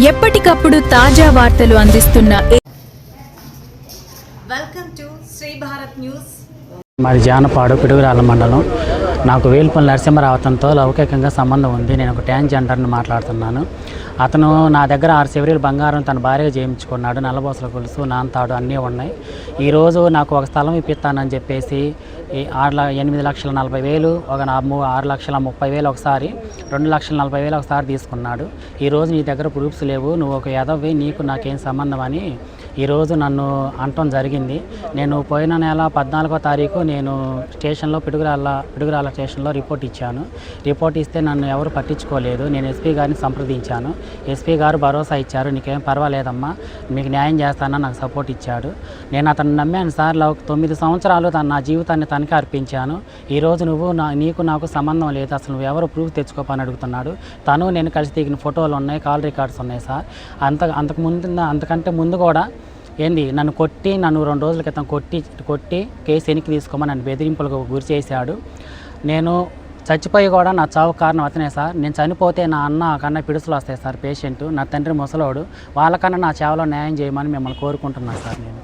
ఎప్పటికప్పుడు తాజా వార్తలు అందిస్తున్న welcome to Shri Bharat news. మాది జానపాడు పిడుగురాళ్ళ మండలం. నాకు వేలుపల్లి నరసింహరావుతంతో లౌకికంగా సంబంధం ఉంది. నేను ఒక ట్రాన్స్జెండర్ని మాట్లాడుతున్నాను. అతను నా దగ్గర 6 సెవరీలు బంగారం తన భార్యగా చేయించుకున్నాడు. నల్లబోసల గొలుసు, నాంతాడు అన్నీ ఉన్నాయి. ఈరోజు నాకు ఒక స్థలం ఇప్పిస్తానని చెప్పేసి 8,40,000, ఒక 6,30,000 ఒకసారి, 2,40,000 ఒకసారి తీసుకున్నాడు. ఈరోజు నీ దగ్గర ప్రూఫ్స్ లేవు, నువ్వు ఒక ఎదవి, నీకు నాకేం సంబంధం అని ఈరోజు నన్ను అనటం జరిగింది. నేను పోయిన నెల 14వ తారీఖు నేను స్టేషన్లో పిడుగురాళ్ళ స్టేషన్లో రిపోర్ట్ ఇచ్చాను. రిపోర్ట్ ఇస్తే నన్ను ఎవరు పట్టించుకోలేదు. నేను ఎస్పీ గారిని సంప్రదించాను. ఎస్పీ గారు భరోసా ఇచ్చారు, నీకేం పర్వాలేదమ్మా, మీకు న్యాయం చేస్తానని నాకు సపోర్ట్ ఇచ్చాడు. నేను అతను నమ్మాను సార్. 9 సంవత్సరాలు నా జీవితాన్ని తనకే అర్పించాను. ఈరోజు నీకు నాకు సంబంధం లేదు, అసలు నువ్వు ఎవరు ప్రూఫ్ తెచ్చుకోపని అడుగుతున్నాడు. తను నేను కలిసి దిగిన ఫోటోలు ఉన్నాయి, కాల్ రికార్డ్స్ ఉన్నాయి సార్. అంతకంటే ముందు కూడా నన్ను 2 రోజుల క్రితం కొట్టి కేసు వెనక్కి తీసుకోమని నన్ను బెదిరింపులకు గురి చేశాడు. నేను చచ్చిపోయి కూడా నా చావు కారణం అతనే సార్. నేను చనిపోతే నా కన్నా పిడుసులు వస్తాయి సార్. పేషెంట్, నా తండ్రి ముసలోడు, వాళ్ళకన్నా నా సేవలో న్యాయం చేయమని మిమ్మల్ని కోరుకుంటున్నాను సార్. నేను